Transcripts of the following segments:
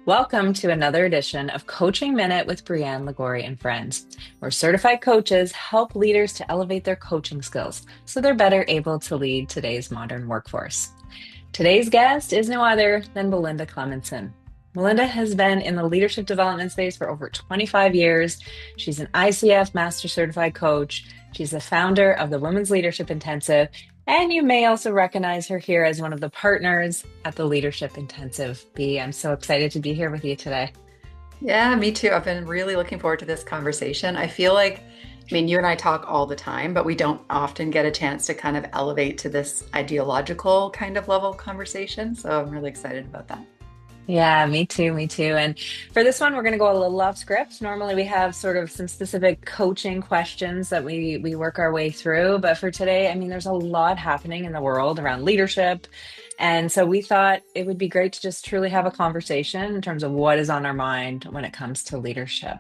Welcome to another edition of Coaching Minute with Brianne Ligori and Friends, where certified coaches help leaders to elevate their coaching skills so they're better able to lead today's modern workforce. Today's guest is no other than Belinda Clemmensen. Belinda has been in the leadership development space for over 25 years. She's an ICF Master Certified Coach. She's the founder of the Women's Leadership Intensive, and you may also recognize her here as one of the partners at the Leadership Intensive. B, I'm so excited to be here with you today. Yeah, me too. I've been really looking forward to this conversation. I feel like, you and I talk all the time, but we don't often get a chance to kind of elevate to this ideological kind of level conversation. So I'm really excited about that. Yeah, me too, me too. And for this one, we're going to go a little off script. Normally, we have sort of some specific coaching questions that we work our way through. But for today, there's a lot happening in the world around leadership. And so we thought it would be great to just truly have a conversation in terms of what is on our mind when it comes to leadership.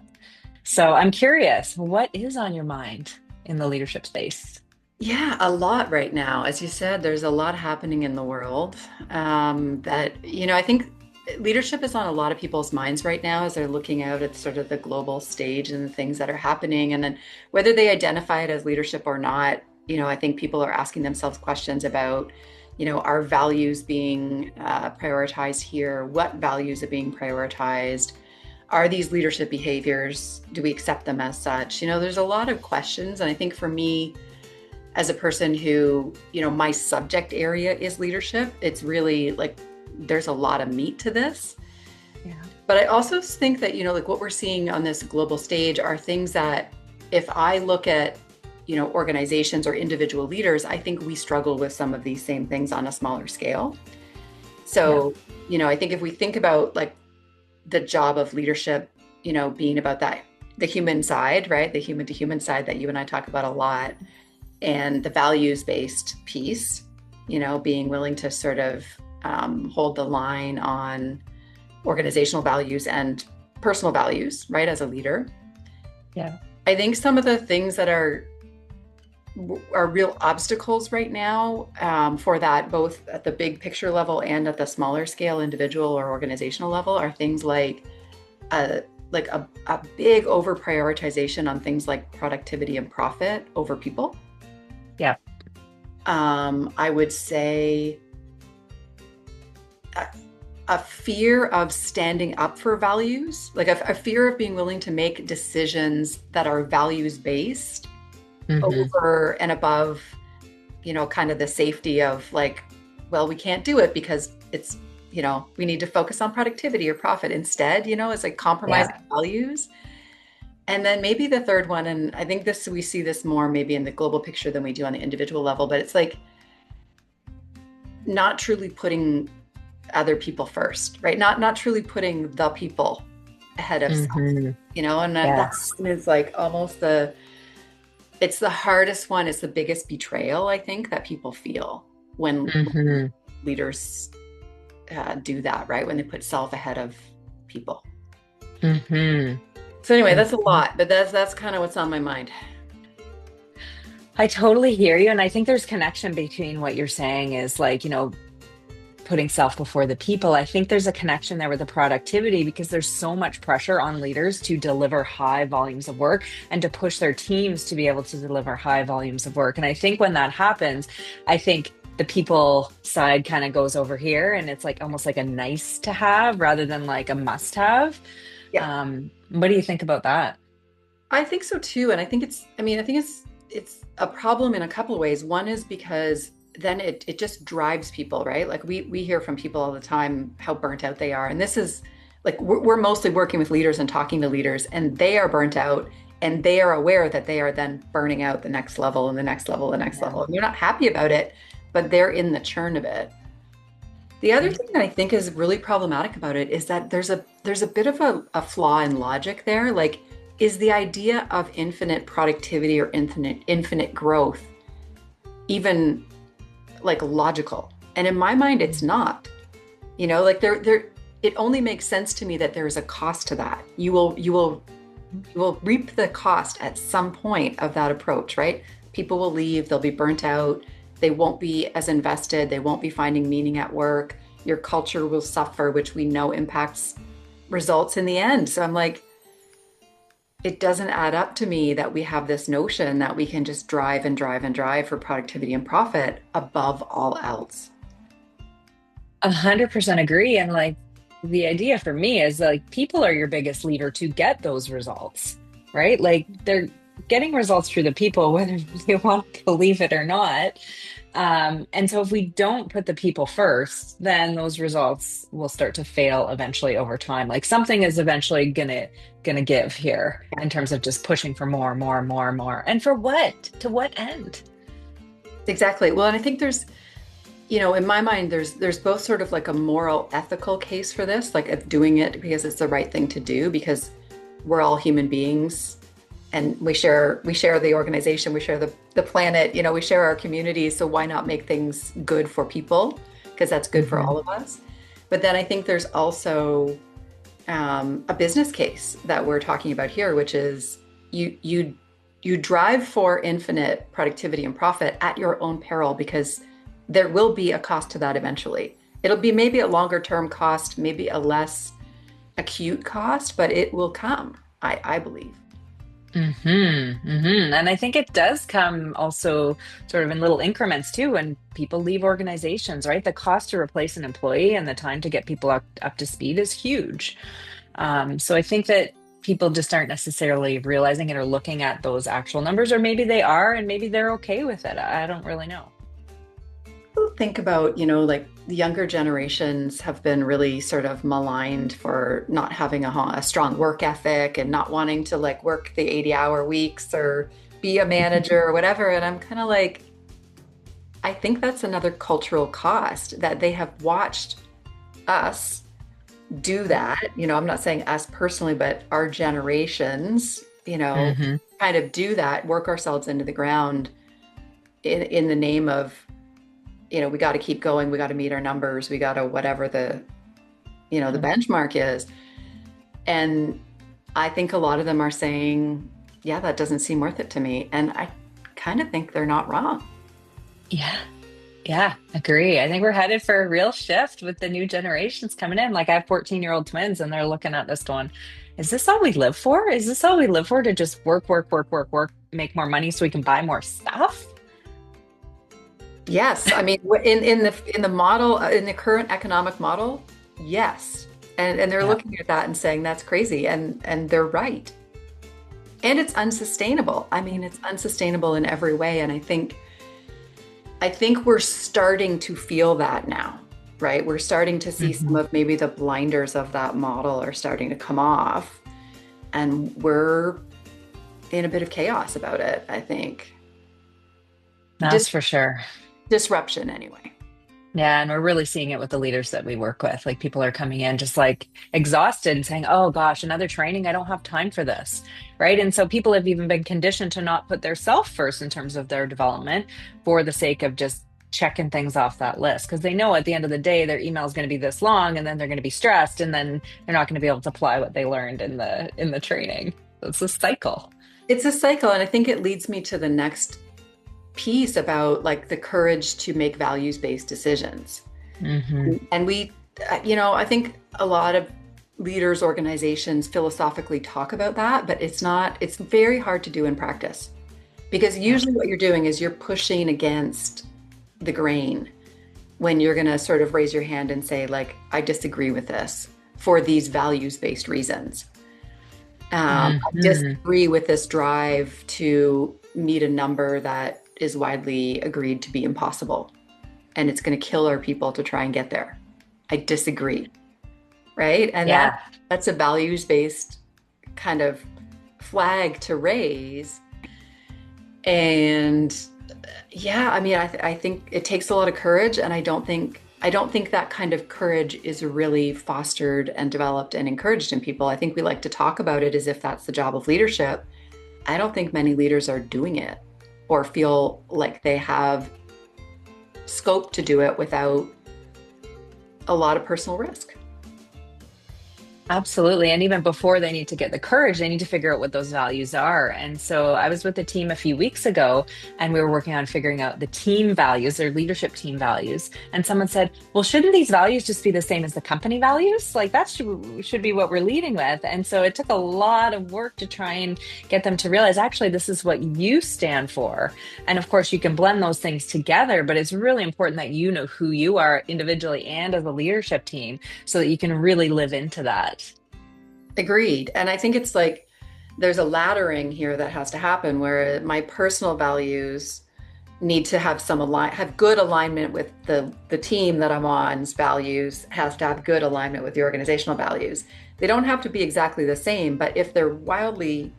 So I'm curious, what is on your mind in the leadership space? Yeah, a lot right now. As you said, there's a lot happening in the world I think leadership is on a lot of people's minds right now as they're looking out at sort of the global stage and the things that are happening. And then whether they identify it as leadership or not, I think people are asking themselves questions about, our values being prioritized here? What values are being prioritized? Are these leadership behaviors? Do we accept them as such? There's a lot of questions. And I think for me, as a person who, my subject area is leadership, it's really like there's a lot of meat to this. Yeah. But I also think that, like what we're seeing on this global stage are things that if I look at, organizations or individual leaders, I think we struggle with some of these same things on a smaller scale. So, I think if we think about like the job of leadership, being about that, the human side, right? The human to human side that you and I talk about a lot, and the values-based piece, being willing to sort of hold the line on organizational values and personal values, right? As a leader. Yeah. I think some of the things that are real obstacles right now for that, both at the big picture level and at the smaller scale, individual or organizational level, are things like a big over prioritization on things like productivity and profit over people. Yeah. I would say a fear of standing up for values, like a fear of being willing to make decisions that are values based over and above, kind of the safety of like, well, we can't do it because it's, we need to focus on productivity or profit instead, it's like compromising values. And then maybe the third one, and I think we see this more maybe in the global picture than we do on the individual level, but it's like not truly putting other people first, right? Not truly putting the people ahead of self, and that's like almost it's the hardest one. It's the biggest betrayal, I think, that people feel when leaders do that, right? When they put self ahead of people. So anyway, that's a lot, but that's kind of what's on my mind. I totally hear you. And I think there's connection between what you're saying is like, putting self before the people. I think there's a connection there with the productivity because there's so much pressure on leaders to deliver high volumes of work and to push their teams to be able to deliver high volumes of work. And I think when that happens, I think the people side kind of goes over here and it's like almost like a nice to have rather than like a must have. Yeah. What do you think about that? I think so too. And I think it's a problem in a couple of ways. One is because then it just drives people, right? Like we hear from people all the time how burnt out they are. And this is like, we're mostly working with leaders and talking to leaders, and they are burnt out and they are aware that they are then burning out the next level and the next level, the next level. And they're not happy about it, but they're in the churn of it. The other thing that I think is really problematic about it is that there's a bit of a flaw in logic there. Like, is the idea of infinite productivity or infinite growth even like logical? And in my mind, it's not. Like it only makes sense to me that there is a cost to that. You will reap the cost at some point of that approach, right? People will leave, they'll be burnt out, they won't be as invested, they won't be finding meaning at work. Your culture will suffer, which we know impacts results in the end. So I'm like, it doesn't add up to me that we have this notion that we can just drive and drive and drive for productivity and profit above all else. 100% agree. And like the idea for me is like people are your biggest lever to get those results, right? Like they're getting results through the people, whether they want to believe it or not. And so if we don't put the people first, then those results will start to fail eventually over time. Like something is eventually gonna give here in terms of just pushing for more, more, more, more. And for what? To what end? Exactly. Well, and I think there's, in my mind, there's both sort of like a moral, ethical case for this, like of doing it because it's the right thing to do, because we're all human beings and we share the organization, we share the planet, we share our communities. So why not make things good for people? Because that's good for Mhm. all of us. But then I think there's also a business case that we're talking about here, which is you drive for infinite productivity and profit at your own peril, because there will be a cost to that eventually. It'll be maybe a longer term cost, maybe a less acute cost, but it will come, I believe. And I think it does come also sort of in little increments too when people leave organizations, right? The cost to replace an employee and the time to get people up to speed is huge. So I think that people just aren't necessarily realizing it or looking at those actual numbers, or maybe they are and maybe they're okay with it. I don't really know. Think about, like the younger generations have been really sort of maligned for not having a strong work ethic and not wanting to like work the 80-hour weeks or be a manager or whatever. And I'm kind of like, I think that's another cultural cost that they have watched us do that. I'm not saying us personally, but our generations, Hmm. kind of do that, work ourselves into the ground in the name of, we got to keep going, we got to meet our numbers, we got to whatever the benchmark is. And I think a lot of them are saying, yeah, that doesn't seem worth it to me. And I kind of think they're not wrong. Yeah. Yeah, agree. I think we're headed for a real shift with the new generations coming in. Like I have 14-year-old twins and they're looking at this going, is this all we live for? Is this all we live for to just work, work, work, work, work, make more money so we can buy more stuff? Yes, I mean, in the model, in the current economic model, yes. And they're Yeah. looking at that and saying that's crazy, and they're right. And it's unsustainable. I mean, it's unsustainable in every way. And I think we're starting to feel that now, right? We're starting to see some Hmm. of maybe the blinders of that model are starting to come off, and we're in a bit of chaos about it, I think. That's Dis for sure. Disruption anyway. Yeah, and we're really seeing it with the leaders that we work with. Like people are coming in just like exhausted and saying, "Oh gosh, another training. I don't have time for this." Right? And so people have even been conditioned to not put their self first in terms of their development for the sake of just checking things off that list because they know at the end of the day their email is going to be this long and then they're going to be stressed and then they're not going to be able to apply what they learned in the training. So it's a cycle. It's a cycle, and I think it leads me to the next piece about like the courage to make values-based decisions. Hmm. And I think a lot of leaders, organizations philosophically talk about that, but it's very hard to do in practice, because Yeah. usually what you're doing is you're pushing against the grain when you're going to sort of raise your hand and say, like, I disagree with this for these values-based reasons. I Hmm. disagree with this drive to meet a number that is widely agreed to be impossible, and it's going to kill our people to try and get there. I disagree, right? And Yeah. that's a values-based kind of flag to raise. And yeah, I mean, I think it takes a lot of courage, and I don't think that kind of courage is really fostered and developed and encouraged in people. I think we like to talk about it as if that's the job of leadership. I don't think many leaders are doing it or feel like they have scope to do it without a lot of personal risk. Absolutely. And even before they need to get the courage, they need to figure out what those values are. And so I was with the team a few weeks ago and we were working on figuring out the team values, their leadership team values. And someone said, well, shouldn't these values just be the same as the company values? Like that should be what we're leading with. And so it took a lot of work to try and get them to realize actually this is what you stand for. And of course, you can blend those things together, but it's really important that you know who you are individually and as a leadership team so that you can really live into that. Agreed. And I think it's like there's a laddering here that has to happen where my personal values need to have have good alignment with the team that I'm on's values, has to have good alignment with the organizational values. They don't have to be exactly the same, but if they're wildly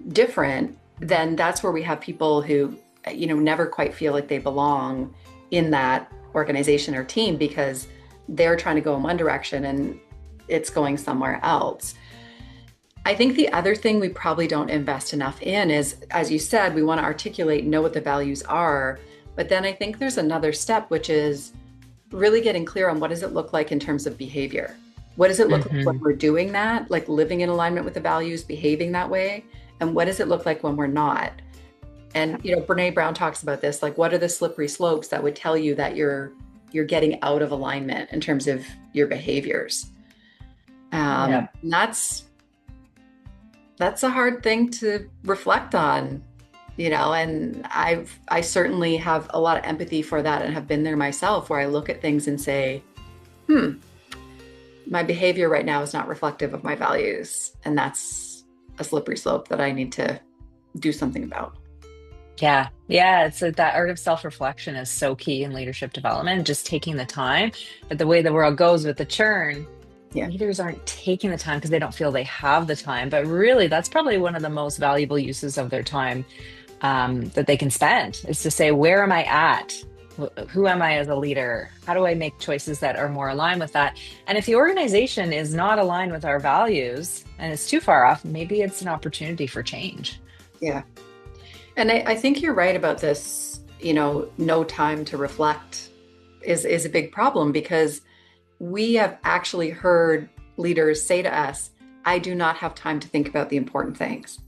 different, then that's where we have people who, never quite feel like they belong in that organization or team because they're trying to go in one direction and it's going somewhere else. I think the other thing we probably don't invest enough in is, as you said, we want to articulate, know what the values are. But then I think there's another step, which is really getting clear on what does it look like in terms of behavior? What does it look like when Hmm. we're doing that, like living in alignment with the values, behaving that way? And what does it look like when we're not? And, Brene Brown talks about this, like what are the slippery slopes that would tell you that you're getting out of alignment in terms of your behaviors? Yeah. That's a hard thing to reflect on, and I certainly have a lot of empathy for that and have been there myself where I look at things and say, hmm, my behavior right now is not reflective of my values. And that's a slippery slope that I need to do something about. Yeah. Yeah. It's like that art of self-reflection is so key in leadership development, just taking the time. But the way the world goes with the churn, Yeah. leaders aren't taking the time because they don't feel they have the time. But really, that's probably one of the most valuable uses of their time that they can spend is to say, where am I at? Who am I as a leader? How do I make choices that are more aligned with that? And if the organization is not aligned with our values and it's too far off, maybe it's an opportunity for change. Yeah. And I think you're right about this, no time to reflect is a big problem because we have actually heard leaders say to us, I do not have time to think about the important things.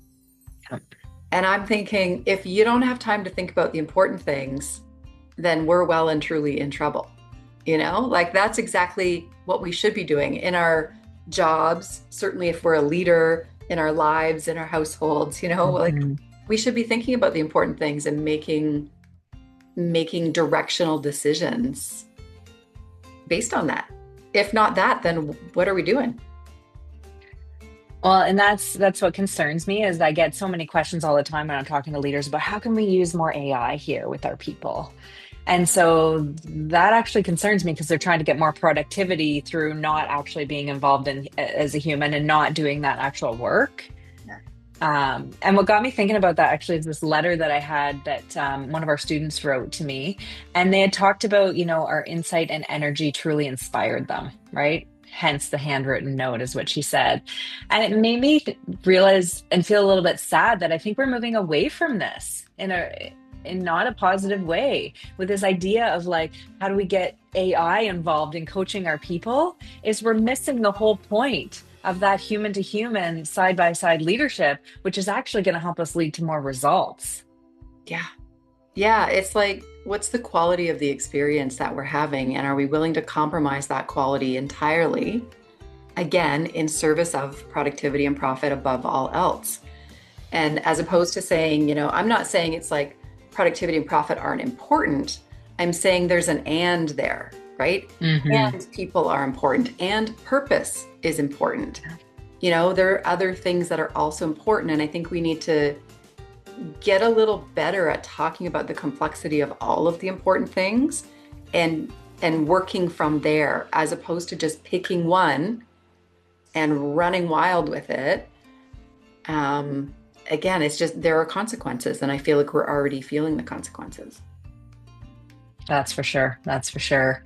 And I'm thinking, if you don't have time to think about the important things, then we're well and truly in trouble. Like that's exactly what we should be doing in our jobs. Certainly, if we're a leader in our lives, in our households, like Mhm. we should be thinking about the important things and making directional decisions based on that. If not that, then what are we doing? Well, and that's what concerns me is I get so many questions all the time when I'm talking to leaders about how can we use more AI here with our people. And so that actually concerns me because they're trying to get more productivity through not actually being involved in as a human and not doing that actual work. Yeah. And what got me thinking about that actually is this letter that I had that one of our students wrote to me, and they had talked about, our insight and energy truly inspired them, right? Hence the handwritten note, is what she said. And it made me realize and feel a little bit sad that I think we're moving away from this in not a positive way with this idea of like, how do we get AI involved in coaching our people? Is we're missing the whole point of that human to human side by side leadership, which is actually going to help us lead to more results. Yeah. Yeah. It's like, what's the quality of the experience that we're having? And are we willing to compromise that quality entirely, again, in service of productivity and profit above all else? And as opposed to saying, I'm not saying it's like productivity and profit aren't important. I'm saying there's an and there, right? Hmm. And people are important and purpose is important. There are other things that are also important. And I think we need to get a little better at talking about the complexity of all of the important things and working from there as opposed to just picking one and running wild with it. Again, it's just there are consequences, and I feel like we're already feeling the consequences. That's for sure. That's for sure.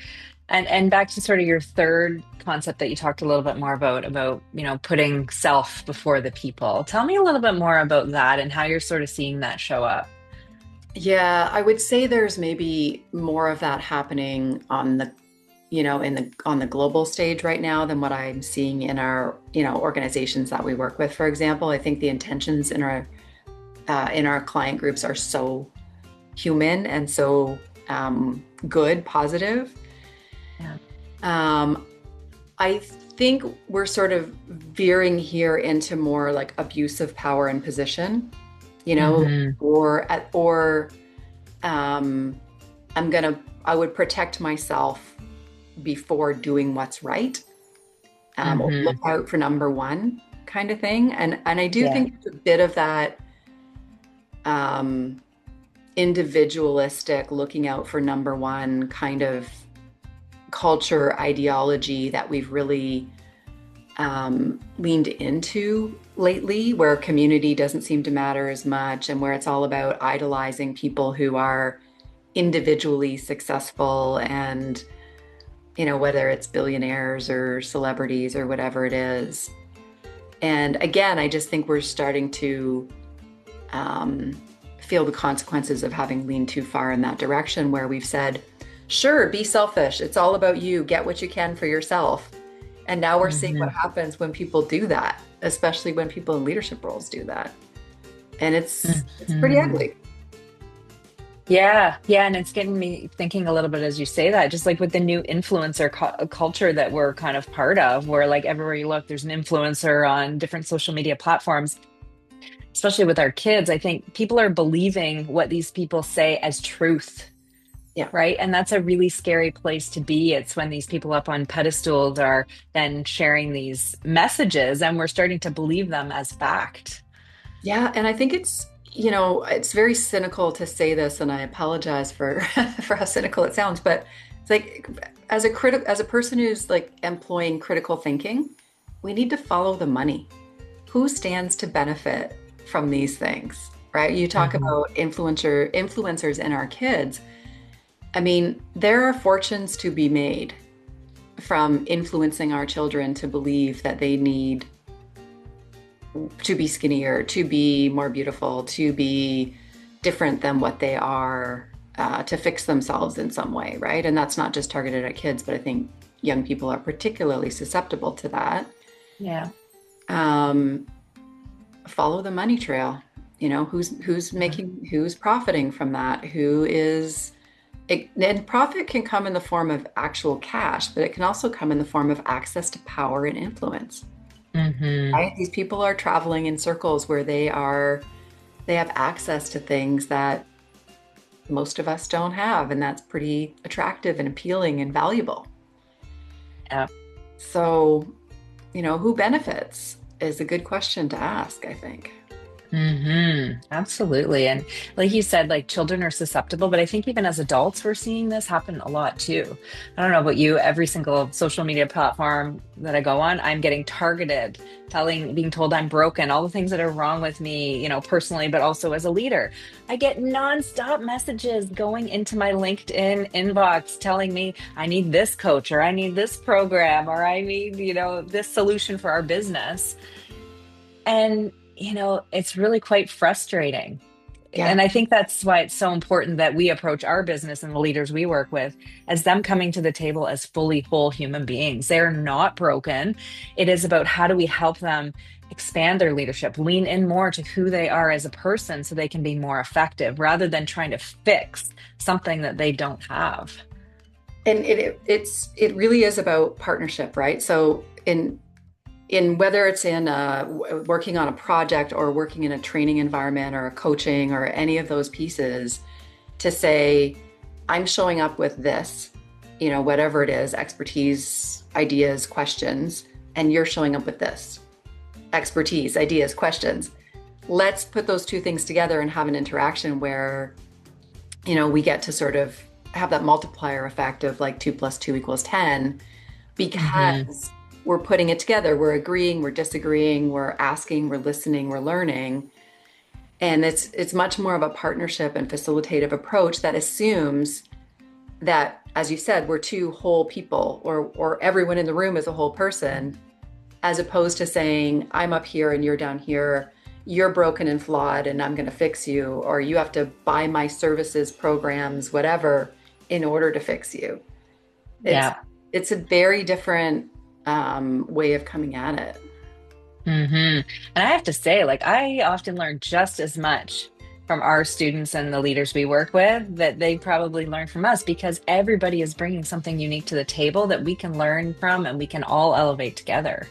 And back to sort of your third concept that you talked a little bit more about, putting self before the people. Tell me a little bit more about that and how you're sort of seeing that show up. Yeah, I would say there's maybe more of that happening on the in the on the global stage right now than what I'm seeing in our, organizations that we work with. For example, I think the intentions in our client groups are so human and so good, positive. Yeah. Um, I think we're sort of veering here into more like abuse of power and position, Hmm. or um, I would protect myself before doing what's right. Or look Hmm. out for number one kind of thing. And I do Yeah. think there's a bit of that um, individualistic looking out for number one kind of culture ideology that we've really leaned into lately, where community doesn't seem to matter as much and where it's all about idolizing people who are individually successful and, whether it's billionaires or celebrities or whatever it is. And again, I just think we're starting to um, feel the consequences of having leaned too far in that direction, where we've said, sure, be selfish. It's all about you. Get what you can for yourself. And now we're seeing what Hmm. happens when people do that, especially when people in leadership roles do that. And it's pretty Hmm. ugly. Yeah, yeah, and it's getting me thinking a little bit as you say that, just like with the new influencer culture that we're kind of part of, where like everywhere you look, there's an influencer on different social media platforms, especially with our kids. I think people are believing what these people say as truth, Yeah. right? And that's a really scary place to be. It's when these people up on pedestals are then sharing these messages, and we're starting to believe them as fact. Yeah, and I think it's very cynical to say this, and I apologize for for how cynical it sounds, but it's like as a person who's like employing critical thinking, we need to follow the money. Who stands to benefit from these things, right? You talk Hmm. about influencers and our kids. I mean, there are fortunes to be made from influencing our children to believe that they need to be skinnier, to be more beautiful, to be different than what they are, to fix themselves in some way, right? And that's not just targeted at kids, but I think young people are particularly susceptible to that. Yeah. Um, Follow the money trail. Who's profiting from that? And profit can come in the form of actual cash, but it can also come in the form of access to power and influence. Hmm. Right? These people are traveling in circles where they have access to things that most of us don't have, and that's pretty attractive and appealing and valuable. Yeah. So, who benefits is a good question to ask, I think. Absolutely. And like you said, like children are susceptible, but I think even as adults, we're seeing this happen a lot too. I don't know about you, every single social media platform that I go on, I'm getting targeted, being told I'm broken, all the things that are wrong with me, personally, but also as a leader. I get nonstop messages going into my LinkedIn inbox telling me I need this coach or I need this program or I need, this solution for our business. And, it's really quite frustrating. Yeah. And I think that's why it's so important that we approach our business and the leaders we work with as them coming to the table as fully whole human beings. They're not broken. It is about how do we help them expand their leadership, lean in more to who they are as a person so they can be more effective rather than trying to fix something that they don't have. And it really is about partnership, right? So in whether it's in working on a project or working in a training environment or a coaching or any of those pieces, to say, I'm showing up with this, whatever it is, expertise, ideas, questions, and you're showing up with this expertise, ideas, questions. Let's put those two things together and have an interaction where, we get to sort of have that multiplier effect of like 2 + 2 = 10 Hmm. because we're putting it together. We're agreeing, we're disagreeing, we're asking, we're listening, we're learning. And it's much more of a partnership and facilitative approach that assumes that, as you said, we're two whole people, or everyone in the room is a whole person, as opposed to saying, I'm up here and you're down here, you're broken and flawed and I'm going to fix you, or you have to buy my services, programs, whatever, in order to fix you. It's Yeah. it's a very different way of coming at it. And I have to say, like, I often learn just as much from our students and the leaders we work with that they probably learn from us because everybody is bringing something unique to the table that we can learn from and we can all elevate together.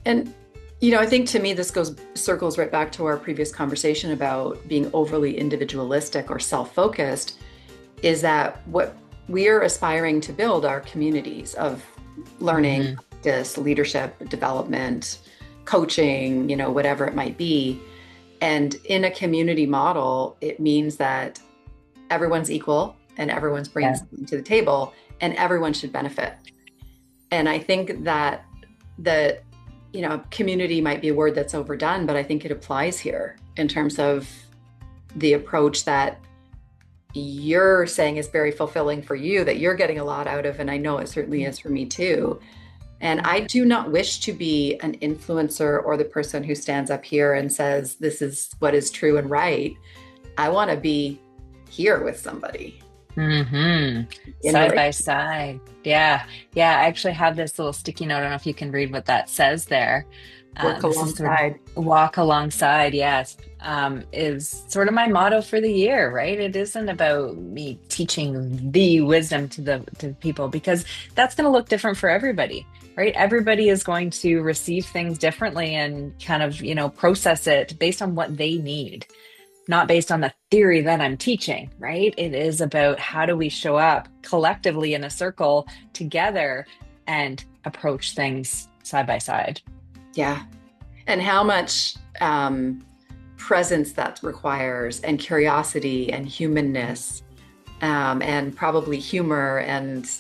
And I think to me this goes circles right back to our previous conversation about being overly individualistic or self-focused, is that what we are aspiring to build are communities of learning, Hmm. practice, leadership, development, coaching, whatever it might be. And in a community model, it means that everyone's equal and everyone's bringing Yeah. something to the table and everyone should benefit. And I think that the, community might be a word that's overdone, but I think it applies here in terms of the approach that you're saying is very fulfilling for you, that you're getting a lot out of. And I know it certainly is for me too. And I do not wish to be an influencer or the person who stands up here and says, this is what is true and right. I want to be here with somebody in Side by relation. side. Yeah. Yeah. I actually have this little sticky note. I don't know if you can read what that says there. Work This is sort of alongside. walk alongside. Yes. Is sort of my motto for the year, right? It isn't about me teaching the wisdom to people because that's going to look different for everybody, right? Everybody is going to receive things differently and kind of, process it based on what they need, not based on the theory that I'm teaching, right? It is about how do we show up collectively in a circle together and approach things side by side. Yeah. And how much presence that requires, and curiosity, and humanness, and probably humor, and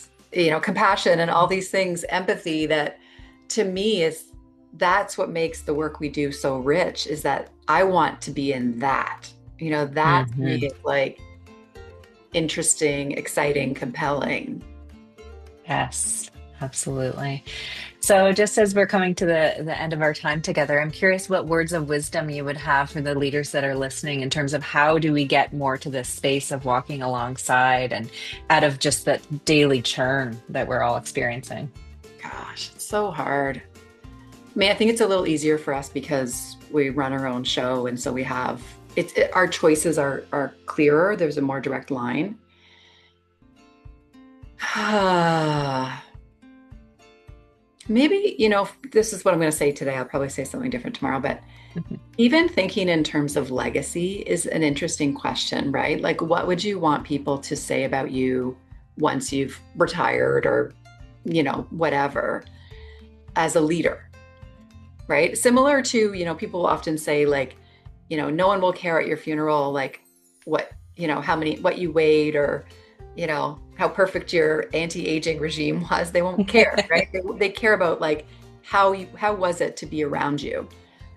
compassion, and all these things, empathy. That to me is that's what makes the work we do so rich. Is that I want to be in that. That to me Hmm. is like interesting, exciting, compelling. Yes, absolutely. So, just as we're coming to the end of our time together, I'm curious what words of wisdom you would have for the leaders that are listening in terms of how do we get more to this space of walking alongside and out of just that daily churn that we're all experiencing. Gosh, it's so hard. I mean, I think it's a little easier for us because we run our own show, and so we have our choices are clearer. There's a more direct line. Maybe, this is what I'm going to say today. I'll probably say something different tomorrow, but Mhm. even thinking in terms of legacy is an interesting question, right? Like, what would you want people to say about you once you've retired or, whatever, as a leader, right? Similar to, people often say, like, no one will care at your funeral, like what, what you weighed, or, how perfect your anti-aging regime was. They won't care, right? They care about like how was it to be around you?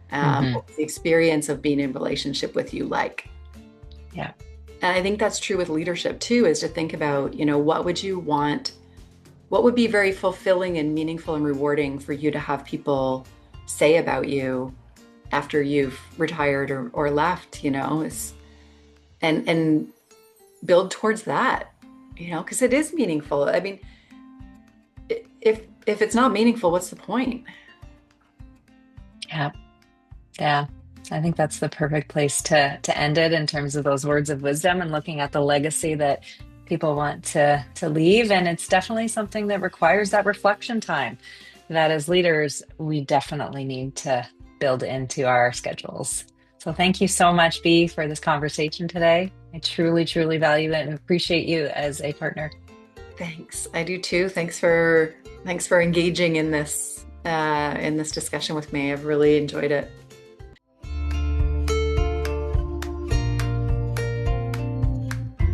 Hmm. What was the experience of being in relationship with you like? Yeah. And I think that's true with leadership too, is to think about, what would you want? What would be very fulfilling and meaningful and rewarding for you to have people say about you after you've retired or left, and build towards that, because it is meaningful. I mean, if it's not meaningful, what's the point? Yeah. Yeah. I think that's the perfect place to end it in terms of those words of wisdom and looking at the legacy that people want to leave. And it's definitely something that requires that reflection time that as leaders, we definitely need to build into our schedules. So thank you so much, Bea, for this conversation today. I truly, truly value it and appreciate you as a partner. Thanks. I do too. Thanks for engaging in this discussion with me. I've really enjoyed it.